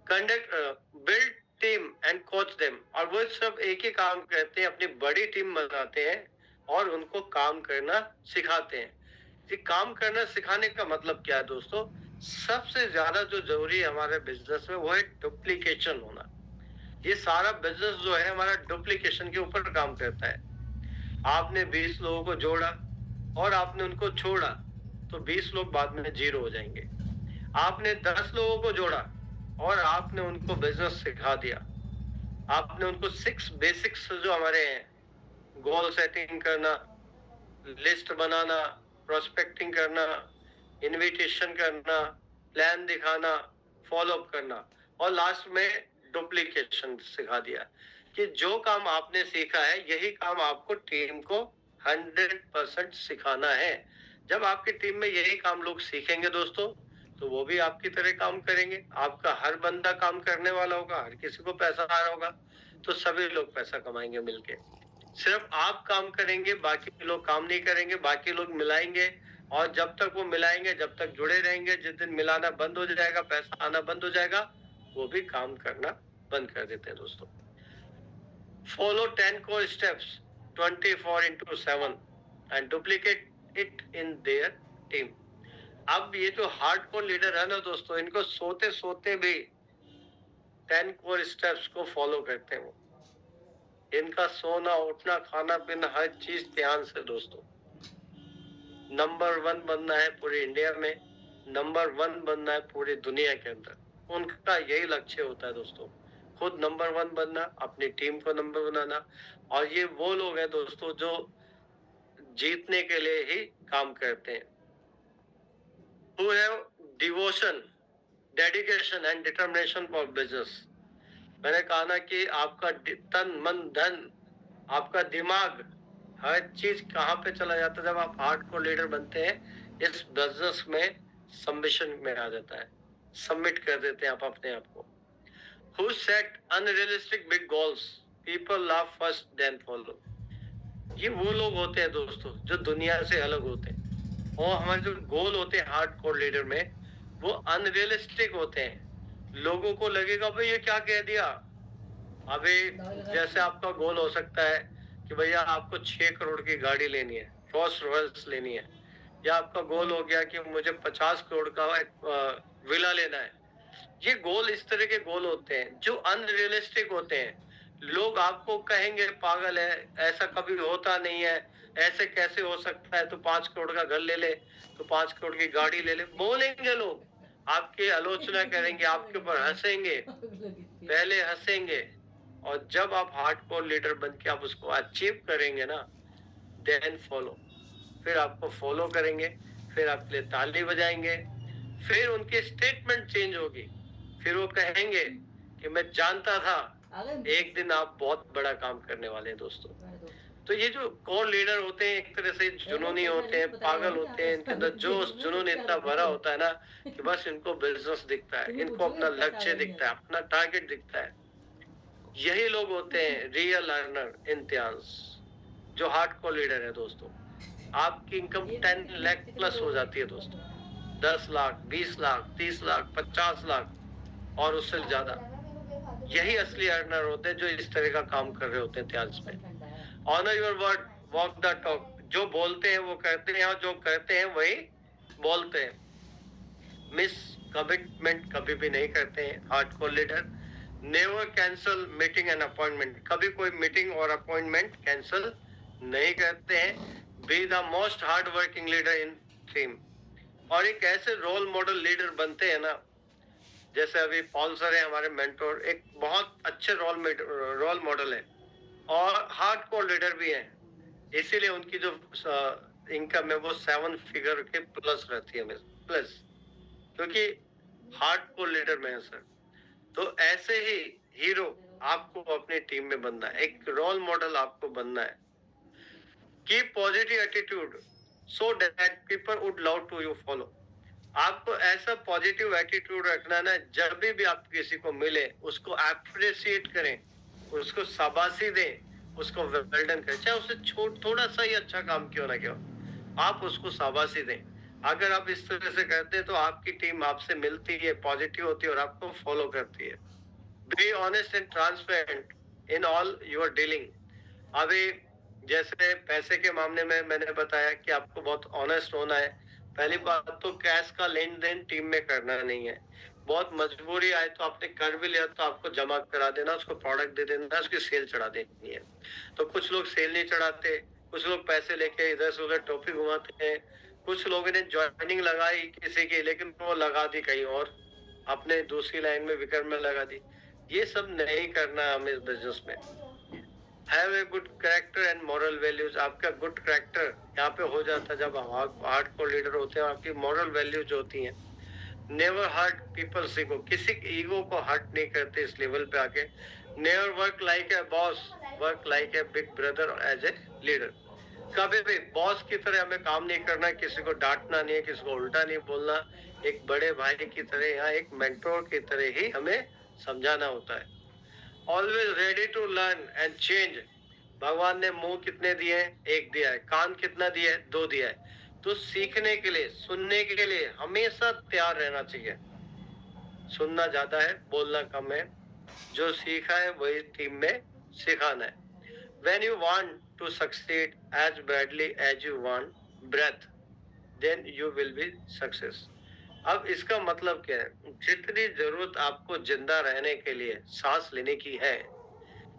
Conduct build team and coach them, और वो सब एक ही काम करते हैं, अपनी बड़ी टीम बनाते हैं और उनको काम करना सिखाते हैं। ये काम करना सिखाने का मतलब क्या है दोस्तों? सबसे ज्यादा जो जरूरी है हमारे बिजनेस में वो है डुप्लीकेशन होना। ये सारा बिजनेस जो है हमारा डुप्लीकेशन के ऊपर काम करता है। आपने 20 लोगों को जोड़ा और आपने उनको छोड़ा तो 20 लोग बाद में जीरो हो जाएंगे। आपने 10 लोगों को जोड़ा और आपने उनको बिजनेस सिखा दिया। आपने उनको 6 बेसिक्स जो हमारे हैं, गोल सेटिंग करना, लिस्ट बनाना, प्रोस्पेक्टिंग करना, इनविटेशन करना, प्लान दिखाना, फॉलो अप करना और लास्ट में डुप्लीकेशन सिखा दिया कि जो काम आपने सीखा है यही काम आपको टीम को 100% सिखाना है। जब आपकी टीम में यही काम लोग सीखेंगे दोस्तों, तो वो भी आपकी तरह काम करेंगे। आपका हर बंदा काम करने वाला होगा, हर किसी को पैसा आ रहा होगा, तो सभी लोग पैसा कमाएंगे मिलके। सिर्फ आप काम करेंगे, बाकी लोग काम नहीं करेंगे, बाकी लोग मिलाएंगे और जब तक वो मिलाएंगे, जब तक जुड़े रहेंगे, जिस दिन मिलाना बंद हो जाएगा, पैसा आना बंद हो जाएगा, वो भी काम करना बंद कर देते हैं दोस्तों। Follow 10 core steps 24/7 and duplicate it in their team. अब ये जो हार्डकोर लीडर है ना दोस्तों, इनको सोते सोते भी 10 कोर स्टेप्स को फॉलो करते हैं वो। इनका सोना उठना खाना पीना हर चीज ध्यान से दोस्तों। नंबर 1 बनना है पूरे इंडिया में, नंबर 1 बनना है पूरी दुनिया के अंदर। उनका यही लक्ष्य होता है दोस्तों, खुद नंबर 1 बनना, अपनी टीम को नंबर बनाना। और ये वो लोग हैं दोस्तों जो जीतने के लिए ही काम करते हैं। Who have devotion, dedication and determination for business। मैंने कहा ना कि आपका तन मन धन, आपका दिमाग, हर चीज कहाँ पे चला जाता है जब आप हार्डकोर लीडर बनते हैं। इस बिजनेस में सबमिशन में आ जाता है, सबमिट कर देते हैं आप अपने आप को। Who set unrealistic big goals, people laugh first then follow। ये वो लोग होते हैं दोस्तों जो दुनिया से अलग होते हैं, और हमारे जो गोल होते हैं हार्डकोर लीडर में वो अनरियलिस्टिक होते हैं। लोगों को लगेगा भाई ये क्या कह दिया। अभी जैसे आपका गोल हो सकता है कि भैया आपको 6 करोड़ की गाड़ी लेनी है, रोल्स रॉयल्स लेनी है, या आपका गोल हो गया कि मुझे 50 करोड़ का एक विला लेना है। ये गोल इस तरह के गोल होते हैं जो अनरियलिस्टिक होते हैं। लोग आपको कहेंगे पागल है, ऐसा कभी होता नहीं है, ऐसे कैसे हो सकता है, तो 5 करोड़ का घर ले ले, तो 5 करोड़ की गाड़ी ले ले, बोलेंगे लोग, आपकी आलोचना करेंगे, आपके ऊपर हंसेंगे, पहले हंसेंगे। और जब आप हार्डकोर लीडर बन के आप उसको अचीव करेंगे ना, देन फॉलो, फिर आपको फॉलो करेंगे, फिर आपके लिए ताली बजाएंगे, फिर उनकी स्टेटमेंट चेंज होगी, फिर वो कहेंगे कि मैं जानता था एक दिन आप बहुत बड़ा काम करने वाले हैं दोस्तों। तो ये जो कोर लीडर होते हैं एक तरह से जुनूनी होते हैं, पागल होते हैं, इनके अंदर जोश जुनून इतना भरा होता है ना कि बस इनको बिजनेस दिखता है, इनको अपना लक्ष्य दिखता है, अपना टारगेट दिखता है। यही लोग होते हैं रियल अर्नर इम्तियाज, जो हार्डकोर लीडर है दोस्तों। आपकी इनकम 10 लाख प्लस हो जाती है दोस्तों, 10 लाख 20 लाख 30 लाख 50 लाख और उससे ज्यादा। यही असली अर्नर होते हैं जो इस तरह का काम कर रहे होते हैं इतिहास में। Honour your word, walk the talk. जो बोलते हैं वो करते हैं, और जो करते हैं वही बोलते हैं। मिस कमिटमेंट कभी भी नहीं करते हैं hardcore leader. Never cancel meeting and appointment, कभी कोई मीटिंग और अपॉइंटमेंट कैंसल नहीं करते हैं। Be the most hard working leader in team. और एक ऐसे रोल मॉडल लीडर बनते हैं ना, जैसे अभी पॉल सर है हमारे मेंटोर, एक बहुत अच्छे रोल मॉडल है और हार्डकोर लीडर भी है। इसीलिए उनकी जो इनकम है वो 7 फिगर के प्लस रहती है, प्लस, क्योंकि हार्डकोर लीडर में है सर। तो ऐसे ही हीरो आपको अपनी टीम में बनना है, एक रोल मॉडल आपको बनना है। Keep positive attitude so that people would love to you follow. आपको ऐसा पॉजिटिव एटीट्यूड रखना ना, जब भी आप किसी को मिले उसको अप्रिशिएट करें, उसको शाबाशी दें, उसको वेल्डन करें, चाहे उससे थोड़ा सा ही अच्छा काम क्यों ना क्यों, आप उसको शाबाशी दें। अगर आप इस तरह से करते हैं तो आपकी टीम आपसे मिलती है, पॉजिटिव होती है और आपको फॉलो करती है। Be honest and transparent in all your dealing. अभी जैसे पैसे के मामले में मैंने बताया कि आपको बहुत ऑनेस्ट होना है। पहली बात तो कैश का लेन देन टीम में करना नहीं है। बहुत मजबूरी आए तो आपने कर भी लिया तो आपको जमा करा देना, उसको प्रोडक्ट दे देना, उसकी सेल चढ़ा देनी है। तो कुछ लोग सेल नहीं चढ़ाते, कुछ लोग पैसे लेके इधर से उधर टोपी घुमाते हैं। कुछ लोगों ने ज्वाइनिंग लगाई किसी की, लेकिन वो लगा दी कहीं और, अपने दूसरी लाइन में विक्रम में लगा दी। ये सब नहीं करना हमें इस बिजनेस में। Have a good character and moral values. आपका गुड कैरेक्टर यहाँ पे हो जाता है जब हार्डकोर लीडर होते हैं। आपकी मॉरल वैल्यूज होती हैं। नेवर हर्ट पीपल्स ईगो, किसी की ईगो को हर्ट नहीं करते इस लेवल पे आके। Never work like a boss, work like a big brother as a leader. कभी भी बॉस की तरह हमें काम नहीं करना, किसी को डांटना नहीं है, किसी को उल्टा नहीं बोलना। एक बड़े भाई की तरह, यहाँ एक मेंटोर की तरह ही हमें समझाना होता है। Always ready to learn and change. भगवान ने मुंह कितने दिए हैं? एक दिया है। कान कितना दिया है? 2 दिया है। तो सीखने के लिए, सुनने के लिए हमेशा तैयार रहना चाहिए। सुनना ज्यादा है, बोलना कम है। जो सीखा है वही टीम में सिखाना है। When you want to succeed as badly as you want breath, then you will be success। अब इसका मतलब क्या है? जितनी जरूरत आपको जिंदा रहने के लिए सांस लेने की है,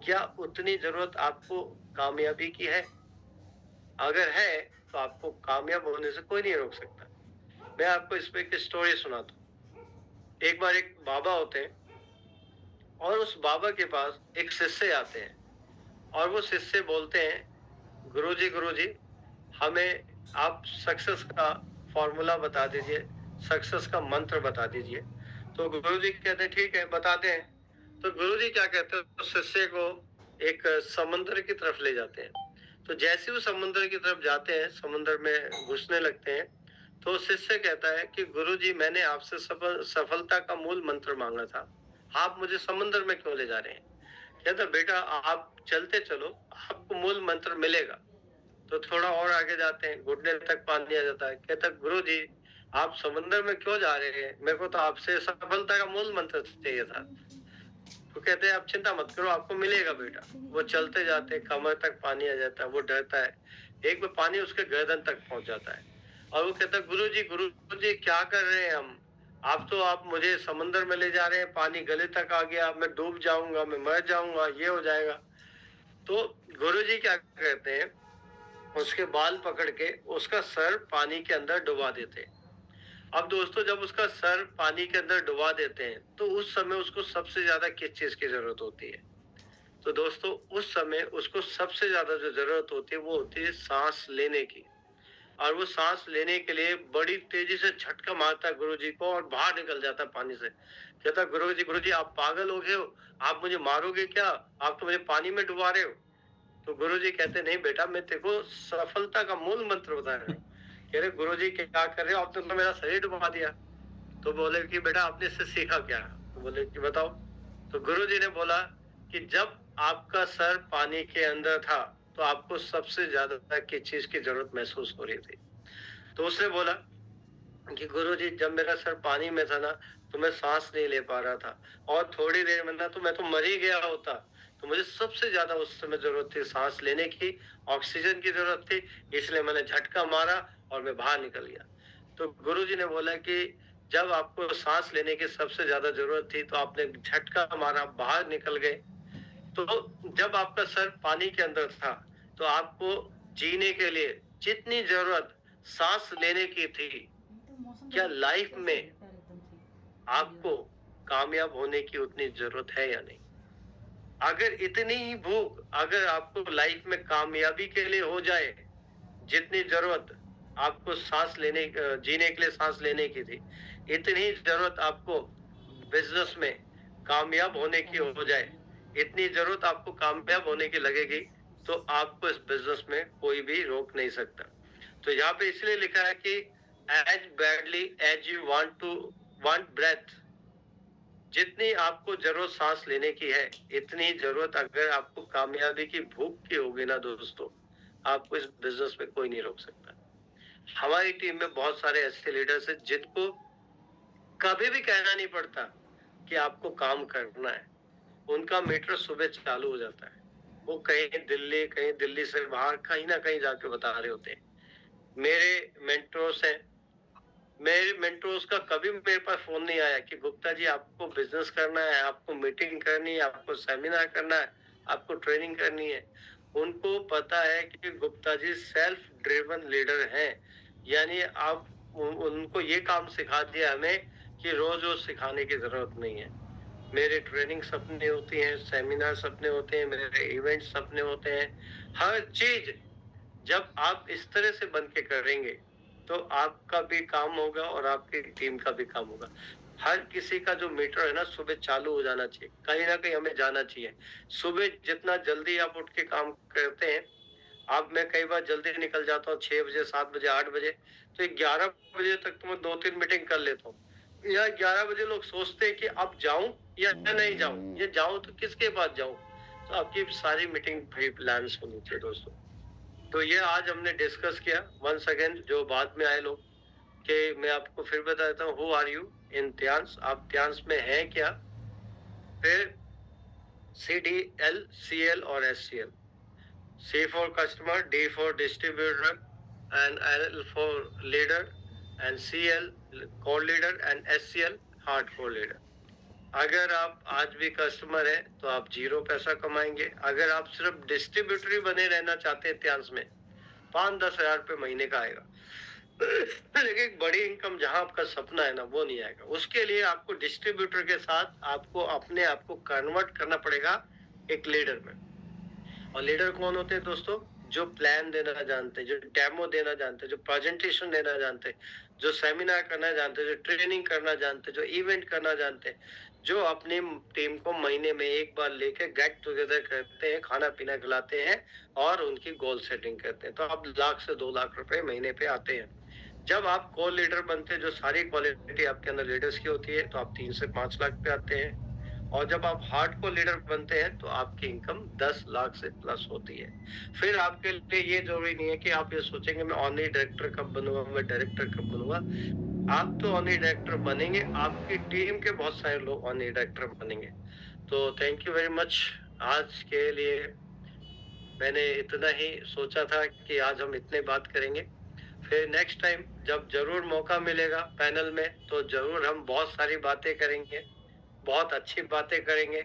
क्या उतनी जरूरत आपको कामयाबी की है? अगर है तो आपको कामयाब होने से कोई नहीं रोक सकता। मैं आपको इस पे एक स्टोरी सुनाता हूँ। एक बार एक बाबा होते हैं और उस बाबा के पास एक शिष्य आते हैं और वो शिष्य बोलते हैं, गुरुजी हमें आप सक्सेस का फॉर्मूला बता दीजिए, सक्सेस का मंत्र बता दीजिए। तो गुरुजी कहते हैं ठीक है बताते हैं। तो गुरुजी क्या कहते हैं, उस शिष्य को एक समुद्र की तरफ ले जाते हैं। तो जैसे वो समुद्र की तरफ जाते हैं, समुद्र में घुसने लगते हैं, तो शिष्य कहता है कि गुरुजी मैंने आपसे सफलता का मूल मंत्र मांगा था, आप मुझे समुद्र में क्यों ले जा रहे हैं? कहता बेटा आप चलते चलो, आपको मूल मंत्र मिलेगा। तो थोड़ा और आगे जाते हैं, घुटने तक पानी आ जाता है। कहता गुरुजी आप समुद्र में क्यों जा रहे हैं? मेरे को तो आपसे सफलता का मूल मंत्र चाहिए था। तो कहते हैं आप चिंता मत करो, आपको मिलेगा बेटा। वो चलते जाते हैं, कमर तक पानी आ जाता है, वो डरता है। एक बार पानी उसके गर्दन तक पहुंच जाता है और वो कहता है गुरुजी क्या कर रहे हैं हम? आप मुझे समुद्र में ले जा रहे हैं, पानी गले तक आ गया, मैं डूब जाऊंगा, मैं मर जाऊंगा, ये हो जाएगा। तो गुरुजी क्या कहते हैं, उसके बाल पकड़ के उसका सर पानी के अंदर डुबा देते हैं। अब दोस्तों जब उसका सर पानी के अंदर डुबा देते हैं तो उस समय उसको सबसे ज्यादा किस चीज की जरूरत होती है? तो दोस्तों उस समय उसको सबसे ज्यादा जो जरूरत होती है वो होती है सांस लेने की। और वो सांस लेने के लिए बड़ी तेजी से झटका मारता है गुरुजी को और बाहर निकल जाता है पानी से। कहता गुरुजी आप पागल हो गए हो, आप मुझे मारोगे क्या? आप तो मुझे पानी में डुबा रहे हो। तो गुरुजी कहते नहीं बेटा, मैं तेरे को सफलता का मूल मंत्र बता रहा हूँ। कह रहे गुरुजी क्या कर रहे हो, आपने तो मेरा शरीर डुबा दिया। तो बोले कि बेटा आपने इससे सीखा क्या? तो बोले कि बताओ। तो गुरुजी ने बोला कि जब आपका सर पानी के अंदर था तो आपको सबसे ज्यादा किस चीज की जरूरत महसूस हो रही थी? तो उसने बोला कि गुरुजी जब मेरा सर पानी में था ना तो मैं सांस नहीं ले पा रहा था और थोड़ी देर में ना तो मैं तो मर ही गया होता। तो मुझे सबसे ज्यादा उस समय जरूरत थी सांस लेने की, ऑक्सीजन की जरूरत थी, इसलिए मैंने झटका मारा और मैं बाहर निकल गया। तो गुरुजी ने बोला कि जब आपको सांस लेने की सबसे ज्यादा जरूरत थी तो आपने झटका मारा, बाहर निकल गए। तो जब आपका सर पानी के अंदर था तो आपको जीने के लिए जितनी जरूरत सांस लेने की थी, क्या लाइफ में आपको कामयाब होने की उतनी जरूरत है या नहीं? अगर इतनी ही भूख अगर आपको लाइफ में कामयाबी के लिए हो जाए, जितनी जरूरत आपको जीने के लिए सांस लेने की थी, इतनी ही जरूरत आपको बिजनेस में कामयाब होने की हो जाए, इतनी जरूरत आपको कामयाब होने की लगेगी, तो आपको इस बिजनेस में कोई भी रोक नहीं सकता। तो यहाँ पे इसलिए लिखा है कि as badly as you want breath, जितनी आपको जरूरत सांस लेने की है, इतनी जरूरत अगर आपको कामयाबी की भूख की होगी ना दोस्तों, आपको इस बिजनेस में कोई नहीं रोक सकता। हमारी टीम में बहुत सारे ऐसे लीडर्स हैं जिनको कभी भी कहना नहीं पड़ता कि आपको काम करना है। उनका मीटर सुबह चालू हो जाता है, वो कहीं दिल्ली से बाहर कहीं ना कहीं जाके बता रहे होते हैं। मेरे मेंटोर्स हैं, मेरे मेंटोर्स का कभी मेरे पास फोन नहीं आया कि गुप्ता जी आपको बिजनेस करना है, आपको मीटिंग करनी है, आपको सेमिनार करना है, आपको ट्रेनिंग करनी है। उनको पता है कि Gupta ji self driven leader हैं। यानी आप उनको ये काम सिखा दिया हमें कि रोज रोज सिखाने की जरूरत नहीं है। मेरे ट्रेनिंग सपने होती हैं, सेमिनार सपने होते हैं, मेरे इवेंट सपने होते हैं। हर चीज जब आप इस तरह से बन के करेंगे तो आपका भी काम होगा और आपकी टीम का भी काम होगा। हर किसी का जो मीटर है ना सुबह चालू हो जाना चाहिए, कहीं ना कहीं हमें जाना चाहिए। सुबह जितना जल्दी आप उठ के काम करते हैं, अब मैं कई बार जल्दी निकल जाता हूँ 6 बजे, 7 बजे, 8 बजे, तो 11 बजे तक तो मैं 2-3 मीटिंग कर लेता हूँ। या 11 बजे लोग सोचते हैं कि अब जाऊं या नहीं जाऊं, ये जाऊं तो किसके पास जाऊं? तो आपकी सारी मीटिंग प्री प्लान होनी चाहिए दोस्तों। तो ये आज हमने डिस्कस किया। वंस अगेन जो बाद में आए लोग, कि मैं आपको फिर बता देता हूँ, हु आर यू इन त्यांस, आप त्यांस में हैं क्या? फिर CDL, CL और SCL। C for customer, D for distributor and L for leader, NCL core leader and SCL hard core leader. अगर आप आज भी कस्टमर हैं तो आप 0 पैसा कमाएंगे। अगर आप सिर्फ डिस्ट्रीब्यूटर बने रहना चाहते हैं इतिहास में, 5-10 हजार रुपये महीने का आएगा लेकिन एक बड़ी इनकम जहां आपका सपना है ना, वो नहीं आएगा। उसके लिए आपको डिस्ट्रीब्यूटर के साथ आपको अपने आप को कन्वर्ट करना पड़ेगा एक लीडर में। और लीडर कौन होते हैं दोस्तों? जो प्लान देना जानते हैं, जो डेमो देना जानते हैं, जो प्रेजेंटेशन देना जानते हैं, जो सेमिनार करना जानते हैं, जो ट्रेनिंग करना जानते हैं, जो इवेंट करना जानते हैं, जो अपनी टीम को महीने में एक बार लेके गेट टुगेदर करते हैं, खाना पीना खिलाते हैं और उनकी गोल सेटिंग करते हैं। तो आप 1 लाख से 2 लाख रुपए महीने पे आते हैं। जब आप को लीडर बनते हैं, जो सारी क्वालिटी आपके अंदर लीडर्स की होती है, तो आप 3 से 5 लाख पे आते हैं। और जब आप हार्ड को लीडर बनते हैं तो आपकी इनकम 10 लाख से प्लस होती है। फिर आपके लिए ये जरूरी नहीं है कि आप ये सोचेंगे मैं ऑनरी डायरेक्टर कब बनूंगा, मैं डायरेक्टर कब बनूंगा। आप तो ऑनरी डायरेक्टर बनेंगे, आपकी टीम के बहुत सारे लोग ऑनरी डायरेक्टर बनेंगे। तो थैंक यू वेरी मच। आज के लिए मैंने इतना ही सोचा था कि आज हम इतने बात करेंगे। फिर नेक्स्ट टाइम जब जरूर मौका मिलेगा पैनल में, तो जरूर हम बहुत सारी बातें करेंगे, बहुत अच्छी बातें करेंगे,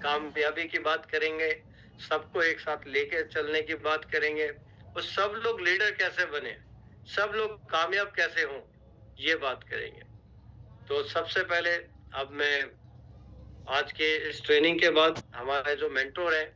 कामयाबी की बात करेंगे, सबको एक साथ लेके चलने की बात करेंगे, और सब लोग लीडर कैसे बने, सब लोग कामयाब कैसे हों, ये बात करेंगे। तो सबसे पहले अब मैं आज के इस ट्रेनिंग के बाद हमारे जो मेंटोर हैं